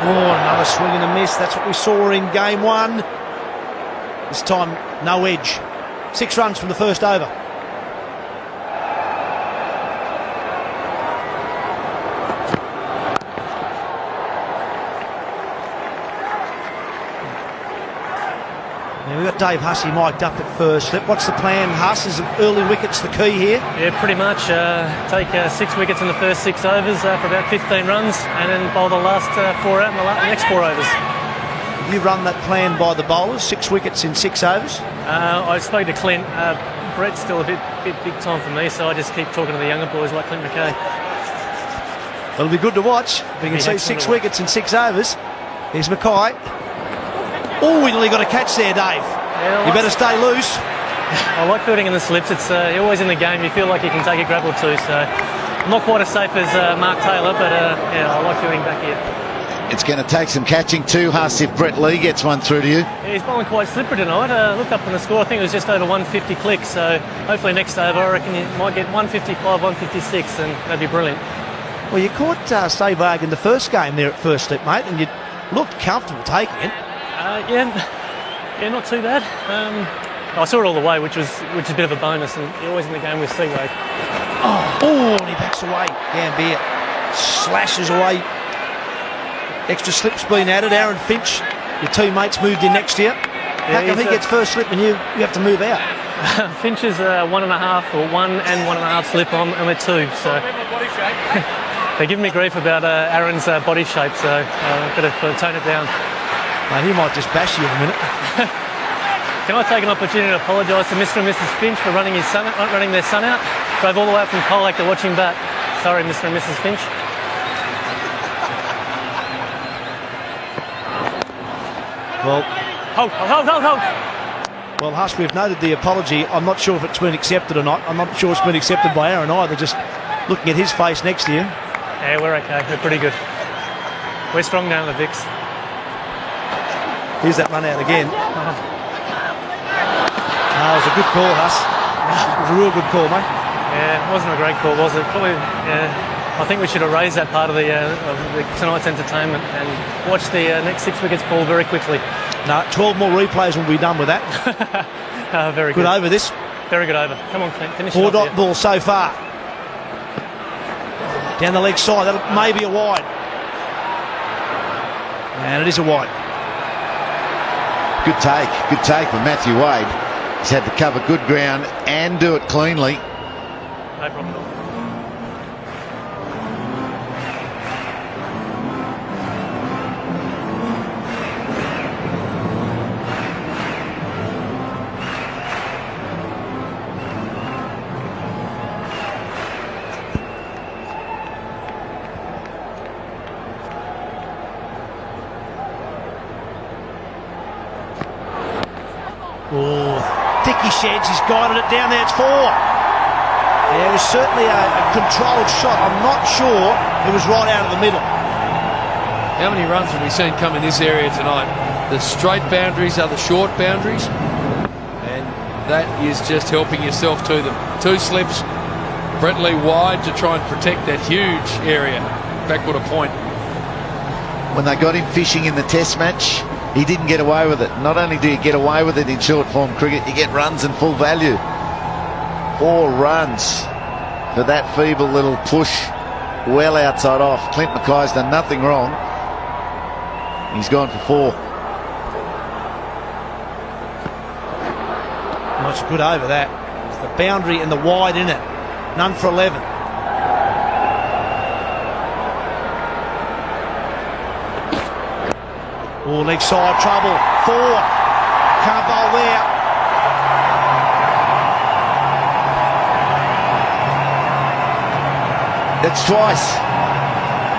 Oh, another swing and a miss. That's what we saw in game one. This time, no edge. 6 runs from the first over. Now we've got Dave Hussey mic'd up at first slip. What's the plan, Huss? Is early wickets the key here? Yeah, pretty much. Take 6 wickets in the first 6 overs for about 15 runs, and then bowl the last 4 out in the next 4 overs. You run that plan by the bowlers, 6 wickets in 6 overs? I spoke to Clint. Brett's still a bit big time for me, so I just keep talking to the younger boys like Clint McKay. It'll be good to watch. We can see 6 wickets in 6 overs. Here's Mackay. Oh, we nearly got a catch there, Dave. Yeah, you better stay loose. I like fielding in the slips. It's always in the game. You feel like you can take a grab or two. So I'm not quite as safe as Mark Taylor, but yeah, I like fielding back here. It's going to take some catching too, Huss, if Brett Lee gets one through to you. Yeah, he's bowling quite slippery tonight. Looked up on the score. I think it was just over 150 clicks. So hopefully next over, I reckon you might get 155, 156, and that'd be brilliant. Well, you caught Sabag in the first game there at first slip, mate, and you looked comfortable taking it. Yeah, not too bad. I saw it all the way, which is a bit of a bonus, and you're always in the game with Seaway. Oh, and he backs away. Gambier slashes away. Extra slip's been added. Aaron Finch, your teammates moved in next year. How come he gets first slip and you have to move out? Finch is 1.5 or 1 and 1.5 slip on, and we're 2. So they're giving me grief about Aaron's body shape, so I've got to tone it down. Mate, he might just bash you in a minute. Can I take an opportunity to apologise to Mr. and Mrs. Finch for running their son out? Drove all the way up from Colac to watch him bat. Sorry, Mr. and Mrs. Finch. Well, hold. Well, Huss, we've noted the apology. I'm not sure if it's been accepted or not. I'm not sure it's been accepted by Aaron either. Just looking at his face next to you. Yeah, we're okay. We're pretty good. We're strong down the Vicks. Here's that run out again. It was a good call, Huss. It was a real good call, mate. Yeah, it wasn't a great call, was it? Probably. I think we should have raised that part of tonight's entertainment and watch the next 6 wickets fall very quickly. No, 12 more replays will be done with that. Very good. Good over this. Very good over. Come on, Clint, finish it 4 off. 4-dot ball so far. Down the leg side, that may be a wide. And it is a wide. Good take from Matthew Wade. He's had to cover good ground and do it cleanly. No problem at all. Oh, Dickie Sheds, he's guided it down there, it's 4. Yeah, it was certainly a controlled shot. I'm not sure it was right out of the middle. How many runs have we seen come in this area tonight? The straight boundaries are the short boundaries, and that is just helping yourself to them. 2 slips, Brett Lee wide to try and protect that huge area. Backward a point. When they got him fishing in the test match, he didn't get away with it. Not only do you get away with it in short form cricket, you get runs and full value. 4 runs for that feeble little push well outside off. Clint Mackay's done nothing wrong. He's gone for 4. Much good over that. It's the boundary and the wide in it. None for 11. Oh, leg side trouble. 4. Can't bowl there. That's twice.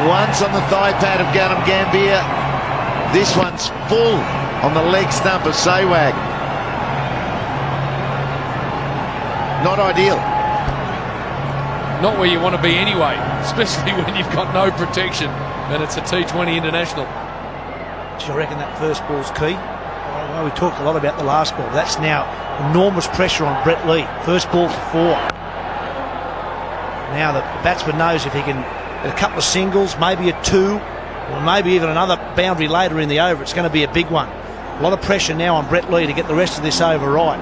Once on the thigh pad of Gautam Gambhir. This one's full on the leg stump of Sehwag. Not ideal. Not where you want to be anyway, especially when you've got no protection and it's a T20 international. Do you reckon that first ball's key? Well, we talked a lot about the last ball. That's now enormous pressure on Brett Lee. First ball for 4. Now the batsman knows if he can get a couple of singles, maybe a 2, or maybe even another boundary later in the over. It's going to be a big one. A lot of pressure now on Brett Lee to get the rest of this over right.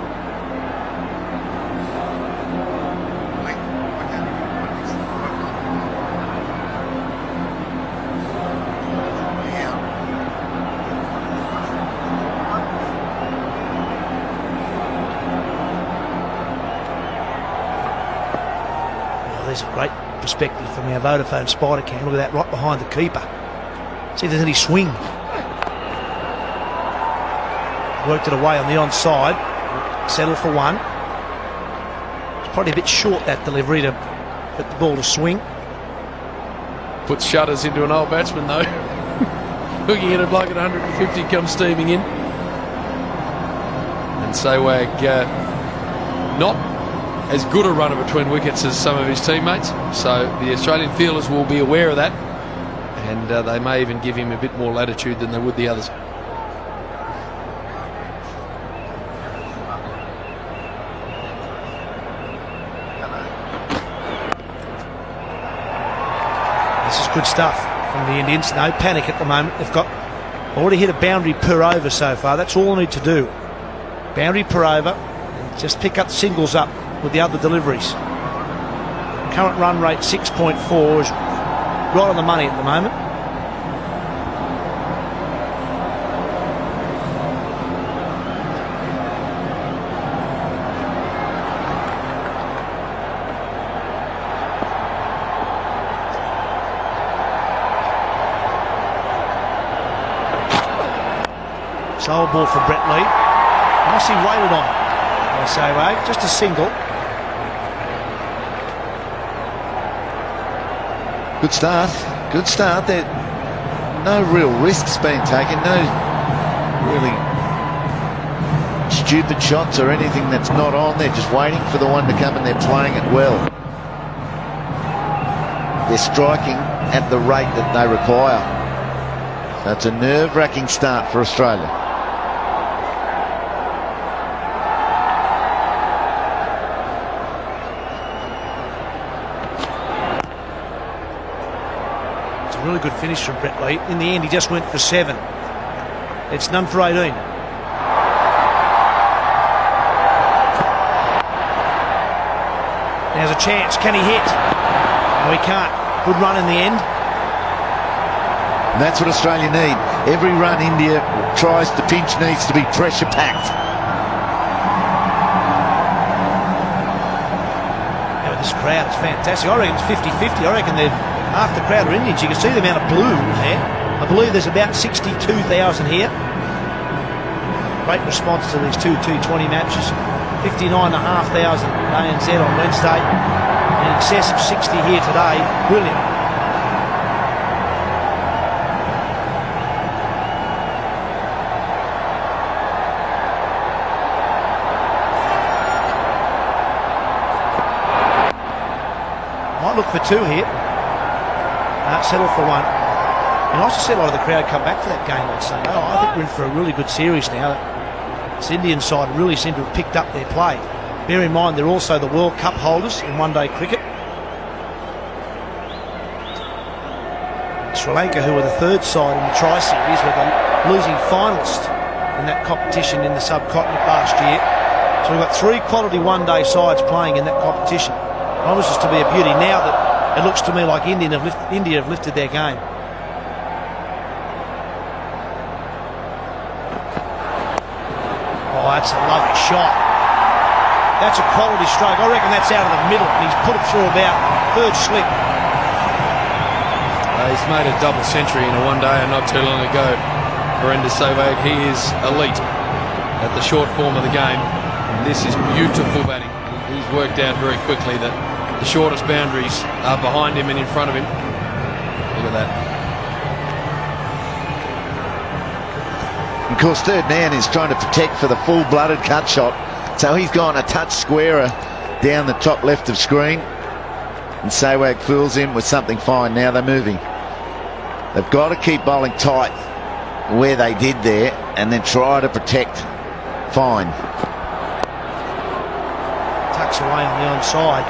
There's a great perspective from our Vodafone spider cam. Look at that, right behind the keeper. See if there's any swing. Worked it away on the onside. Settle for one. It's probably a bit short, that delivery, to get the ball to swing. Puts shudders into an old batsman, though. Looking at a bloke at 150 comes steaming in. And Sehwag not as good a runner between wickets as some of his teammates, so the Australian fielders will be aware of that, and they may even give him a bit more latitude than they would the others. This is good stuff from the Indians. No panic at the moment. They've got already hit a boundary per over so far. That's all they need to do. Boundary per over, and just pick up singles up with the other deliveries. Current run rate 6.4 is right on the money at the moment. Sole ball for Brett Lee. Nicely weighted on by Sehwag, just a single. Good start. Good start. There, no real risks being taken. No really stupid shots or anything that's not on. They're just waiting for the one to come, and they're playing it well. They're striking at the rate that they require. So it's a nerve-wracking start for Australia. Really good finish from Brett Lee. In the end, he just went for 7. It's none for 18. There's a chance. Can he hit? No, he can't. Good run in the end. And that's what Australia need. Every run India tries to pinch needs to be pressure-packed. Yeah, this crowd is fantastic. I reckon it's 50-50. I reckon they're half the crowd are Indians. You can see the amount of blue there. I believe there's about 62,000 here. Great response to these two T20 matches. 59,500 ANZ on Wednesday. In excess of 60 here today. Brilliant. Might look for 2 here. Settle for 1. And nice to see a lot of the crowd come back for that game on Sunday. I think we're in for a really good series now. This Indian side really seem to have picked up their play. Bear in mind they're also the World Cup holders in one-day cricket. Sri Lanka, who were the 3rd side in the Tri-Series, were the losing finalist in that competition in the subcontinent last year. So we've got 3 quality one-day sides playing in that competition. It promises to be a beauty now that it looks to me like India have lifted their game. Oh, that's a lovely shot. That's a quality stroke. I reckon that's out of the middle, and he's put it through about 3rd slip. He's made a double century in a one-day not too long ago. Virender Sehwag, he is elite at the short form of the game. And this is beautiful batting. He's worked out very quickly that the shortest boundaries are behind him and in front of him. Look at that. Of course, third man is trying to protect for the full-blooded cut shot. So he's gone a touch squarer down the top left of screen. And Sehwag fools him with something fine. Now they're moving. They've got to keep bowling tight where they did there and then try to protect fine. Tucks away on the onside.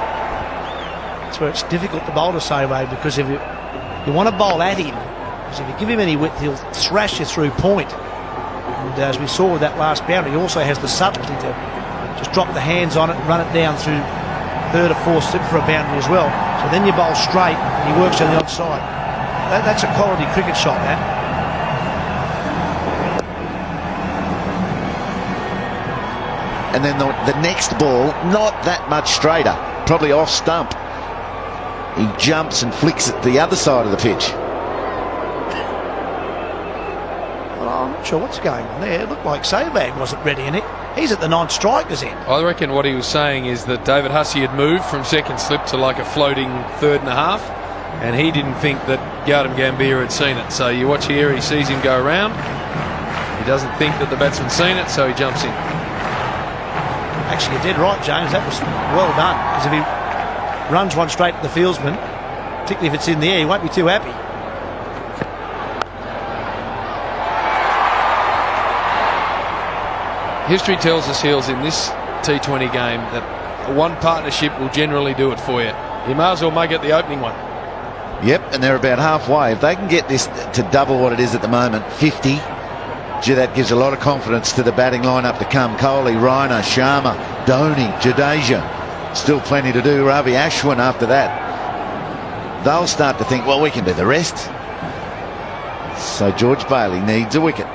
That's where it's difficult to bowl to Sehwag, because if you want to bowl at him, Because if you give him any width, he'll thrash you through point. And as we saw with that last boundary, he also has the subtlety to just drop the hands on it and run it down through third or fourth slip for a boundary as well. So then you bowl straight and he works on the outside. That's a quality cricket shot, that. And then the next ball, not that much straighter, probably off stump. He jumps and flicks it the other side of the pitch. Well, I'm not sure what's going on there. It looked like Sehwag wasn't ready in it. He's at the non-strikers end. I reckon what he was saying is that David Hussey had moved from second slip to like a floating third and a half, and he didn't think that Gautam Gambhir had seen it. So you watch here, he sees him go around. He doesn't think that the batsman's seen it, so he jumps in. Actually, you did right, James. That was well done. Because if he runs one straight to the fieldsman, particularly if it's in the air, he won't be too happy. History tells us, Heels, in this T20 game that one partnership will generally do it for you. You may as well make it the opening one. Yep, and they're about halfway. If they can get this to double what it is at the moment, 50, gee, that gives a lot of confidence to the batting lineup to come. Kohli, Raina, Sharma, Dhoni, Jadeja. Still plenty to do. Ravi Ashwin after that. They'll start to think, well, we can do the rest. So George Bailey needs a wicket.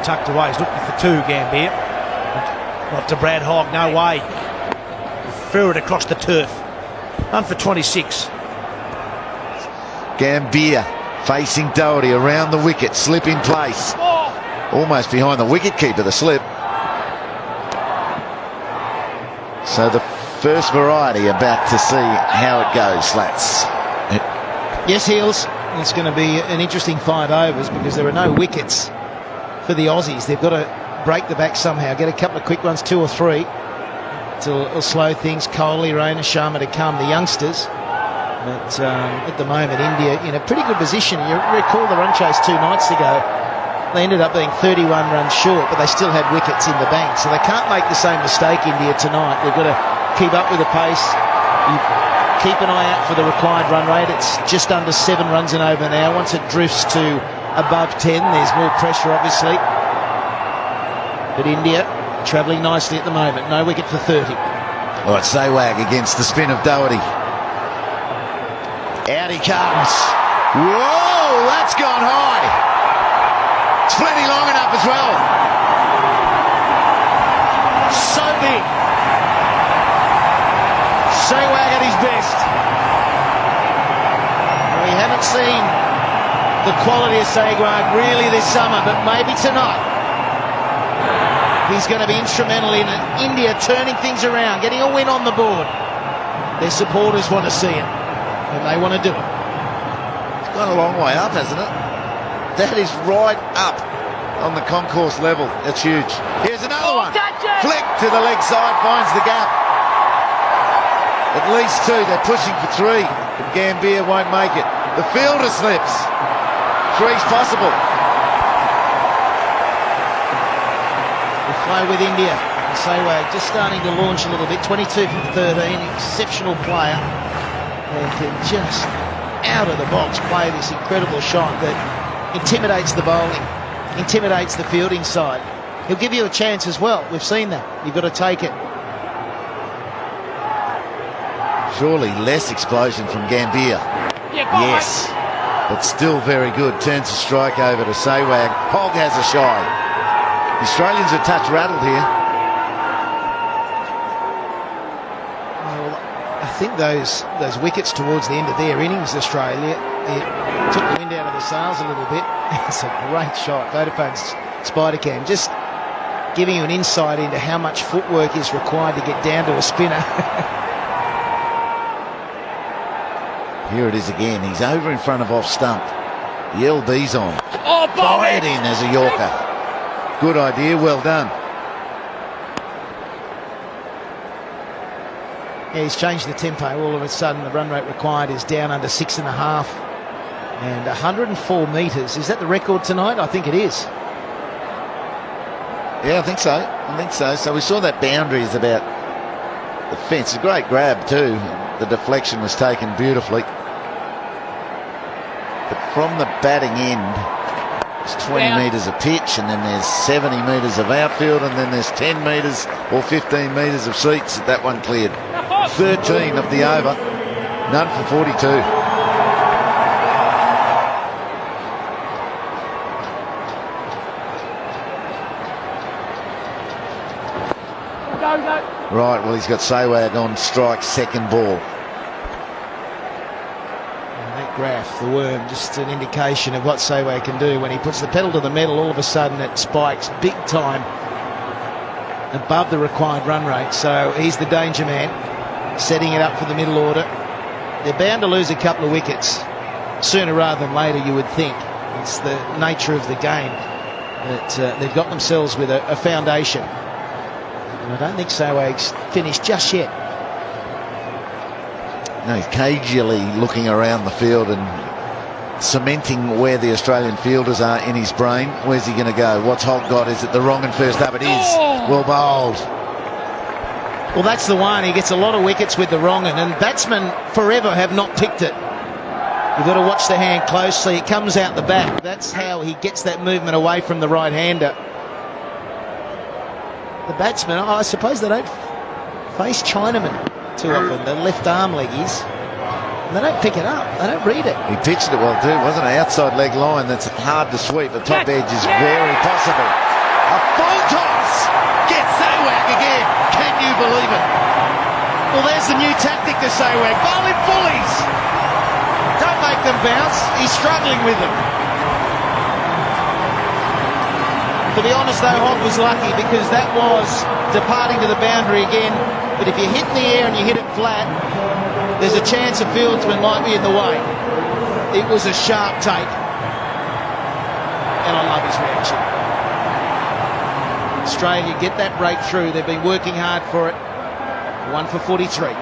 Tucked away. He's looking for two, Gambhir. Not to Brad Hogg, no way. Threw it across the turf. None for 26. Gambhir facing Doherty around the wicket, slip in place. Almost behind the wicket-keeper, the slip. So the first variety about to see how it goes, Slats. Yes, Heels. It's going to be an interesting 5 overs because there are no wickets for the Aussies. They've got to break the back somehow, get a couple of quick ones, 2 or 3, to slow things. Kohli, Raina, Sharma to come, the youngsters. But at the moment, India in a pretty good position. You recall the run chase 2 nights ago. They ended up being 31 runs short, but they still had wickets in the bank. So they can't make the same mistake, India, tonight. They've got to keep up with the pace. You keep an eye out for the required run rate. It's just under 7 runs and over now. Once it drifts to above 10, there's more pressure, obviously. But India travelling nicely at the moment. No wicket for 30. All right, Sehwag against the spin of Doherty. Out he comes. Whoa, that's gone high. It's plenty long enough as well. So big. Sehwag at his best. We haven't seen the quality of Sehwag really this summer, but maybe tonight he's going to be instrumental in India turning things around, getting a win on the board. Their supporters want to see it, and they want to do it. It's gone a long way up, hasn't it? That is right up on the concourse level. That's huge. Here's another one. Flick to the leg side, finds the gap. At least 2. They're pushing for 3. But Gambhir won't make it. The fielder slips. 3's possible. We flow with India. And Sehwag just starting to launch a little bit. 22 from 13. Exceptional player. And can just out of the box play this incredible shot that intimidates the bowling, intimidates the fielding side. He'll give you a chance as well. We've seen that. You've got to take it. Surely less explosion from Gambhir. Yes, but still very good. Turns the strike over to Sehwag. Hogg has a shy. The Australians are touch rattled here. Well, I think those wickets towards the end of their innings, Australia, it took the wind out of the sails a little bit. It's a great shot. Vodafone's spider cam, just giving you an insight into how much footwork is required to get down to a spinner. Here it is again. He's over in front of off stump. The LB's on. Oh, fired in as a Yorker. Good idea. Well done. Yeah, he's changed the tempo. All of a sudden, the run rate required is down under 6.5. And 104 metres. Is that the record tonight? I think it is. Yeah, I think so. So we saw that boundary is about the fence. A great grab too. The deflection was taken beautifully. But from the batting end, it's 20 metres of pitch, and then there's 70 metres of outfield, and then there's 10 metres or 15 metres of seats. That one cleared. 13 of the over, none for 42. Right, well, he's got Sawag on strike, second ball. And that graph, the worm, just an indication of what Sawag can do. When he puts the pedal to the metal, all of a sudden it spikes big time above the required run rate. So he's the danger man, setting it up for the middle order. They're bound to lose a couple of wickets sooner rather than later, you would think. It's the nature of the game that they've got themselves with a foundation. And I don't think Sawag's finished just yet. No, he's cagily looking around the field and cementing where the Australian fielders are in his brain. Where's he going to go? What's Holt got? Is it the wrong and first up? It is. Well bowled. Well, that's the one. He gets a lot of wickets with the wrong and batsmen forever have not picked it. You've got to watch the hand closely. It comes out the back. That's how he gets that movement away from the right-hander. The batsmen, I suppose they don't face Chinaman too often, the left arm leggies. They don't pick it up, they don't read it. He pitched it well too, wasn't it? Outside leg line, that's hard to sweep. The top edge is very possible. A full toss! Gets Sawag again. Can you believe it? Well, there's the new tactic to Sawag. Bowl in fullies. Don't make them bounce. He's struggling with them. To be honest, though, Holt was lucky because that was departing to the boundary again. But if you hit in the air and you hit it flat, there's a chance a fieldsman might be in the way. It was a sharp take. And I love his reaction. Australia get that breakthrough. They've been working hard for it. 1 for 43.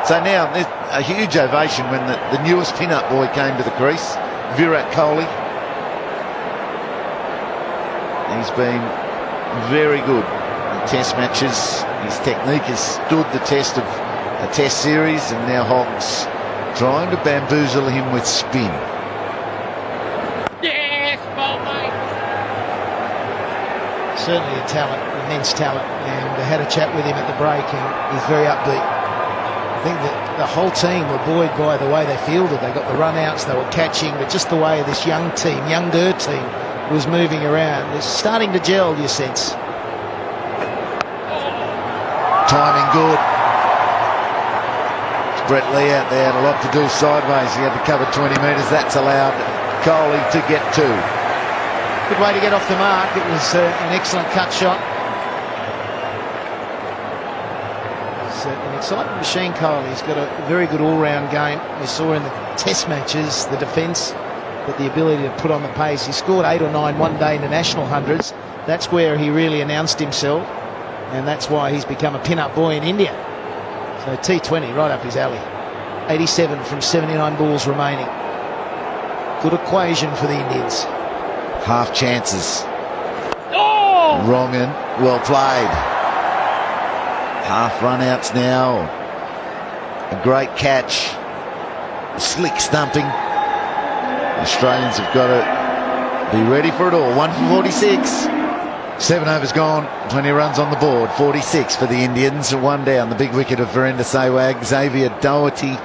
So now there's a huge ovation when the newest pin-up boy came to the crease, Virat Kohli. He's been very good in test matches. His technique has stood the test of a test series, and now Hogg's trying to bamboozle him with spin. Yes, ball mate. Certainly a talent, immense talent, and I had a chat with him at the break and he's very upbeat. I think that the whole team were buoyed by the way they fielded. They got the run-outs, they were catching, but just the way this younger team was moving around. It's starting to gel, you sense. Timing good. It's Brett Lee out there, had a lot to do sideways. He had to cover 20 metres. That's allowed Kohli to get 2. Good way to get off the mark. It was an excellent cut shot. An exciting machine, Kohli. He's got a very good all-round game. We saw in the test matches the defence, but the ability to put on the pace. He scored 8 or 9 one day international hundreds. That's where he really announced himself, and that's why he's become a pin-up boy in India. So T20 right up his alley. 87 from 79 balls remaining. Good equation for the Indians. Half chances. Wrong and well played. Half run-outs now. A great catch. Slick stumping. The Australians have got to be ready for it all. 1 for 46. 7 overs gone. 20 runs on the board. 46 for the Indians. 1 down. The big wicket of Virender Sehwag. Xavier Doherty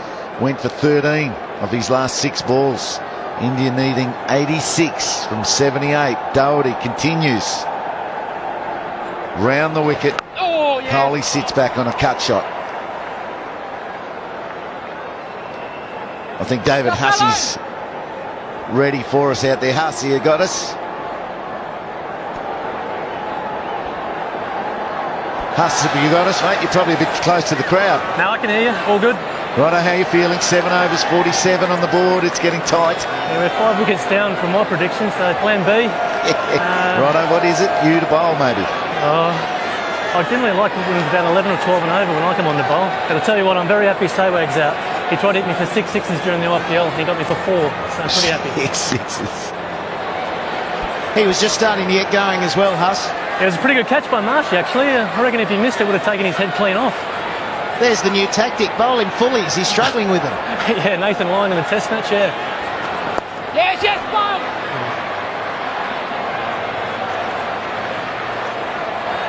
went for 13 of his last 6 balls. India needing 86 from 78. Doherty continues. Round the wicket. Kohli sits back on a cut shot. I think David Hussey's ready for us out there. Hussey, you got us? Hussey, you got us, mate? You're probably a bit close to the crowd. Now I can hear you. All good. Righto, how you feeling? 7 overs, 47 on the board. It's getting tight. Yeah, we're 5 wickets down from my prediction, so plan B. Righto, what is it? You to bowl, maybe? I generally like when it's about 11 or 12 and over when I come on the bowl. But I'll tell you what, I'm very happy Sehwag's out. He tried to hit me for 6 sixes during the IPL. He got me for 4, so I'm pretty happy. 6 sixes. He was just starting to get going as well, Huss. It was a pretty good catch by Marshy, actually. I reckon if he missed it, would have taken his head clean off. There's the new tactic, bowl him fullies. He's struggling with them. Yeah, Nathan Lyon in the test match, yeah. Yes, yes, Bob!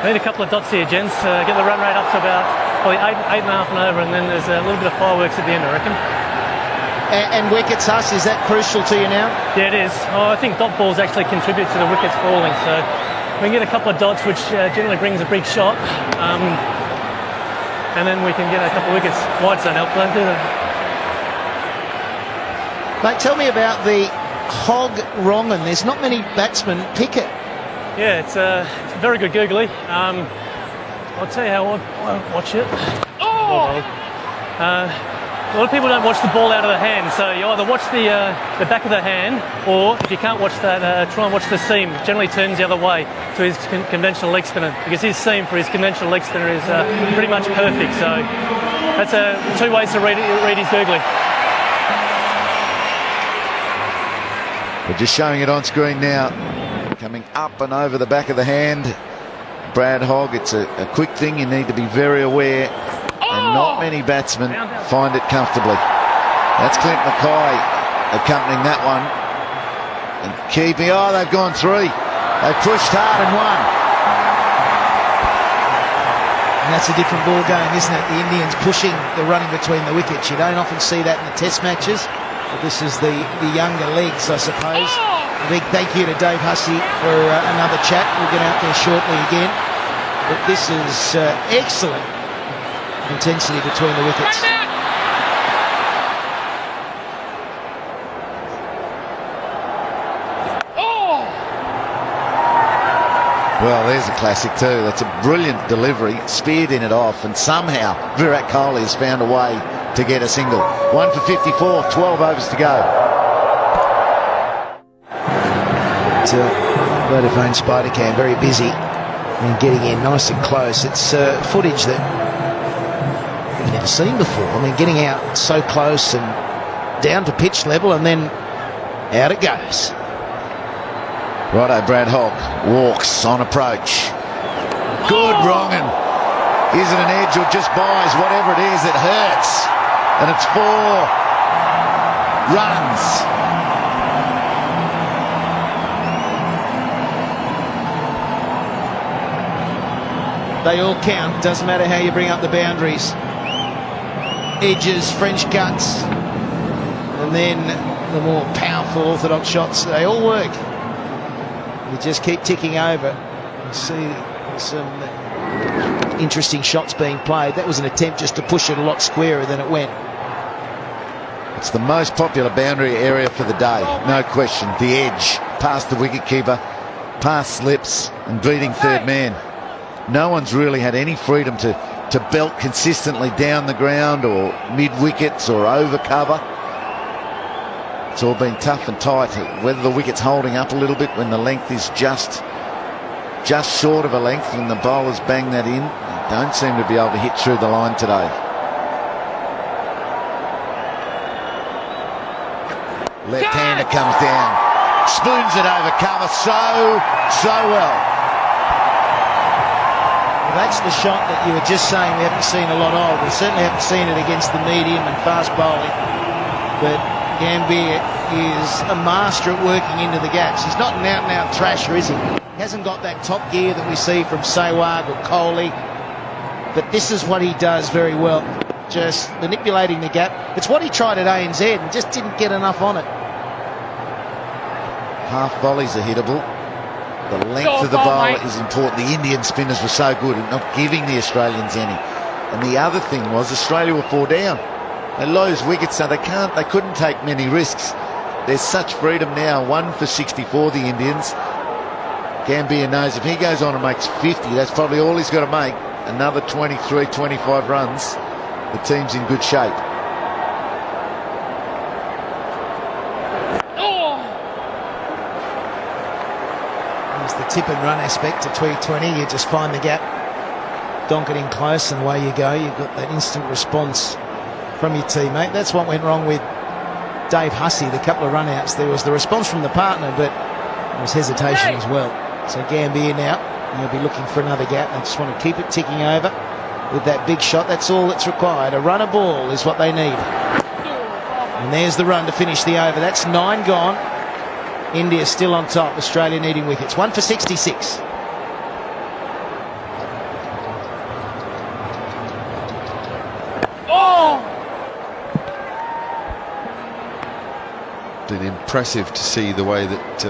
Need a couple of dots here, gents. Get the run rate up to about probably 8.5 and over, and then there's a little bit of fireworks at the end, I reckon. And wickets, Huss, is that crucial to you now? Yeah, it is. Oh, I think dot balls actually contribute to the wickets falling, so we can get a couple of dots, which generally brings a big shot, and then we can get a couple of wickets. Whites don't help, don't do they? Mate, tell me about the hog wrong'un. There's not many batsmen pick it. Yeah, it's a very good googly. I'll tell you how I watch it. Oh! A lot of people don't watch the ball out of the hand, so you either watch the back of the hand, or if you can't watch that, try and watch the seam. It generally turns the other way to his conventional leg spinner, because his seam for his conventional leg spinner is pretty much perfect. So that's two ways to read his googly. We're just showing it on screen now. Coming up and over the back of the hand. Brad Hogg, it's a quick thing. You need to be very aware. And not many batsmen find it comfortably. That's Clint Mackay accompanying that one. And keeping, they've gone three. They've pushed hard and won. And that's a different ball game, isn't it? The Indians pushing the running between the wickets. You don't often see that in the test matches. But this is the younger legs, I suppose. A big thank you to Dave Hussey for another chat. We'll get out there shortly again. But this is excellent intensity between the wickets. Well, there's a classic too. That's a brilliant delivery, speared in it off, and somehow Virat Kohli has found a way to get a single. 1 for 54, 12 overs to go. Vodafone Spidercam, very busy and getting in nice and close. It's footage that we've never seen before. I mean, getting out so close and down to pitch level, and then out it goes. Righto, Brad Hogg walks on approach. Good wrong'un. Is it an edge or just buys? Whatever it is, it hurts. And it's 4 runs. They all count. Doesn't matter how you bring up the boundaries. Edges, French cuts, and then the more powerful orthodox shots. They all work. You just keep ticking over. You see some interesting shots being played. That was an attempt just to push it a lot squarer than it went. It's the most popular boundary area for the day, no question. The edge, past the wicketkeeper, past slips, and beating third man. No one's really had any freedom to belt consistently down the ground or mid-wickets or over cover. It's all been tough and tight. Whether the wicket's holding up a little bit when the length is just short of a length and the bowlers bang that in, don't seem to be able to hit through the line today. Left-hander comes down, spoons it over cover so well. That's the shot that you were just saying we haven't seen a lot of. We certainly haven't seen it against the medium and fast bowling. But Gambier is a master at working into the gaps. He's not an out-and-out thrasher, is he? He hasn't got that top gear that we see from Sehwag or Kohli. But this is what he does very well. Just manipulating the gap. It's what he tried at ANZ and just didn't get enough on it. Half volleys are hittable. The length of the bowler is important. The Indian spinners were so good at not giving the Australians any. And the other thing was Australia were 4 down. They lose wickets, so they couldn't take many risks. There's such freedom now. 1 for 64, the Indians. Gambier knows if he goes on and makes 50, that's probably all he's got to make. Another 23, 25 runs. The team's in good shape. The tip and run aspect to T20, you just find the gap, donk it in close, and away you go. You've got that instant response from your teammate. That's what went wrong with Dave Hussey, the couple of run-outs. There was the response from the partner, but there was hesitation as well. So Gambier now They'll be looking for another gap. They just want to keep it ticking over with that big shot. That's all that's required. A runner ball is what they need. And there's the run to finish the over. That's 9 gone. India still on top. Australia needing wickets. 1 for 66. Been impressive to see the way that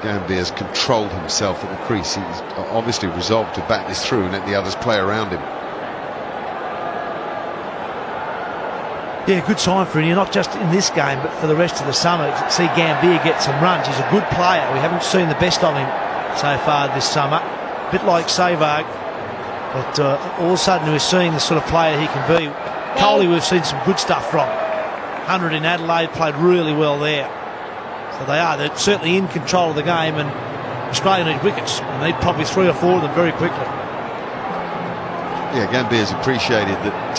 Gambia has controlled himself at the crease. He's obviously resolved to bat this through and let the others play around him. Yeah, good sign for India, not just in this game, but for the rest of the summer. See Gambia get some runs. He's a good player. We haven't seen the best of him so far this summer. A bit like Sehwag, but all of a sudden we're seeing the sort of player he can be. Kohli, we've seen some good stuff from. 100 in Adelaide, played really well there. So they're certainly in control of the game, and Australia need wickets. And need probably 3 or 4 of them very quickly. Yeah, Gambia's appreciated that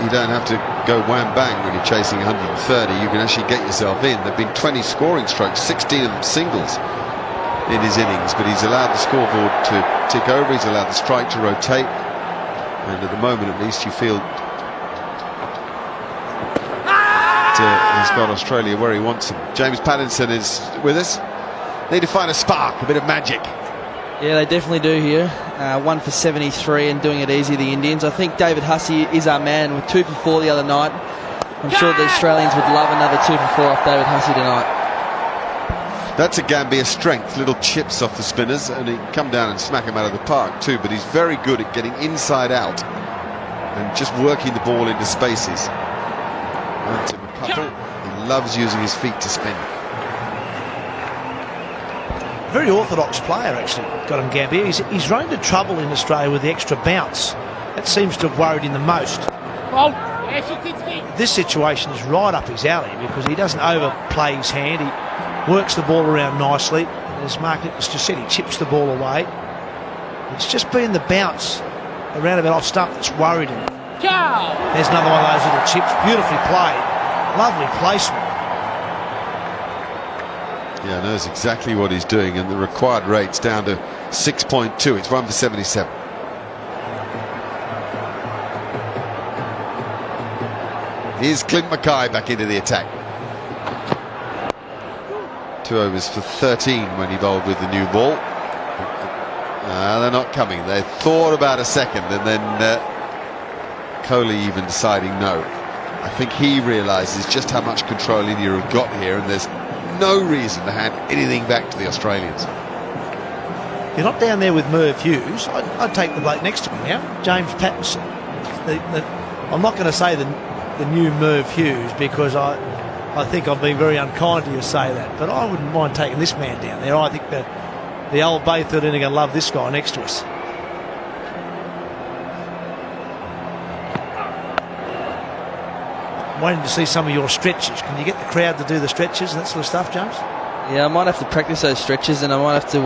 you don't have to go wham bang when you're chasing 130. You can actually get yourself in. There've been 20 scoring strokes, 16 of them singles in his innings, but he's allowed the scoreboard to tick over. He's allowed the strike to rotate, and at the moment at least you feel he's got Australia where he wants them. James Pattinson is with us. Need to find a spark, a bit of magic. Yeah, they definitely do here. 1 for 73 and doing it easy, the Indians. I think David Hussey is our man with 2 for 4 the other night. I'm sure the Australians would love another 2 for 4 off David Hussey tonight. That's a Gambia strength, little chips off the spinners, and he can come down and smack him out of the park too, but he's very good at getting inside out and just working the ball into spaces. And to McCuttle, he loves using his feet to spin. Very orthodox player, actually, got him Gambia. He's run into trouble in Australia with the extra bounce. That seems to have worried him the most. This situation is right up his alley because he doesn't overplay his hand. He works the ball around nicely. And as Mark Nicholas just said, he chips the ball away. It's just been the bounce around about off stump that's worried him. There's another one of those little chips. Beautifully played. Lovely placement. Yeah, knows exactly what he's doing, and the required rate's down to 6.2. It's 1 for 77. Here's Clint Mackay back into the attack. 2 overs for 13 when he bowled with the new ball. They're not coming. They thought about a second, and then Kohli even deciding no. I think he realises just how much control India have got here, and there's no reason to hand anything back to the Australians. You're not down there with Merv Hughes. I'd take the bloke next to me now, James Pattinson. I'm not going to say the new Merv Hughes because I think I've been very unkind to you to say that, but I wouldn't mind taking this man down there. I think the old Bay 13 are going to love this guy next to us. Waiting to see some of your stretches. Can you get the crowd to do the stretches and that sort of stuff, James? Yeah, I might have to practice those stretches, and I might have to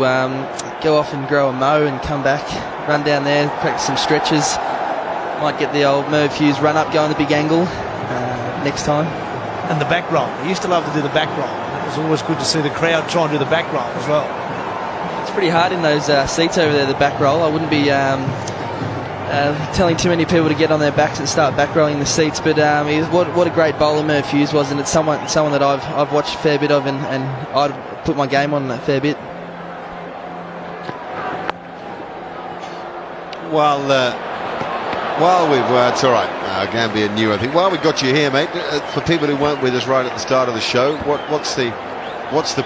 go off and grow a mow and come back, run down there, practice some stretches. Might get the old Merv Hughes run up, go on the big angle next time. And the back roll. I used to love to do the back roll. It was always good to see the crowd try and do the back roll as well. It's pretty hard in those seats over there, the back roll. I wouldn't be telling too many people to get on their backs and start back rolling the seats, but what a great bowler Merv Hughes was, and it's someone that I've watched a fair bit of, and I'd put my game on a fair bit. It's all right. Gambia knew, I think. While we got you here, mate, for people who weren't with us right at the start of the show, what's the